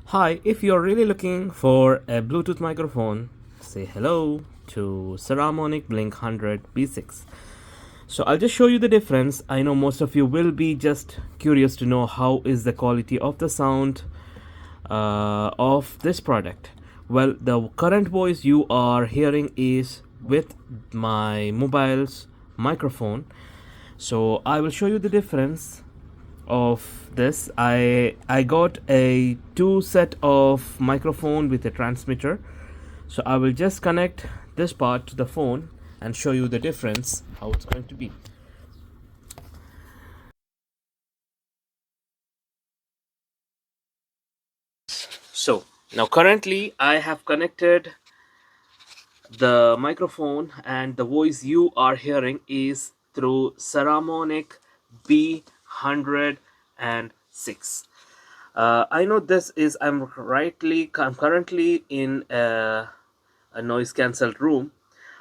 Hi, if you're really looking for a Bluetooth microphone, say hello to Saramonic Blink 100 B6. So I'll just show you the difference. I know most of you will be just curious to know how is the quality of the sound of this product. Well, the current voice you are hearing is with my mobile's microphone. So I will show you the difference of this. I got a two set of microphone with a transmitter, so I will just connect this part to the phone and show you the difference how it's going to be. So now currently I have connected the microphone, and the voice you are hearing is through Saramonic B106. I know this is I'm currently in a noise cancelled room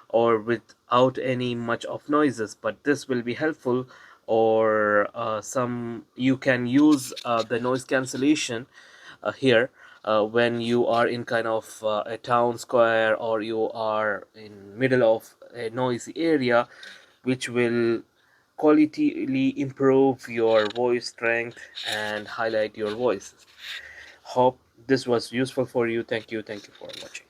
or without any much of noises, but this will be helpful, or some you can use the noise cancellation here when you are in kind of a town square, or you are in middle of a noisy area, which will qualitatively improve your voice strength and highlight your voice. Hope this was useful for you. Thank you for watching.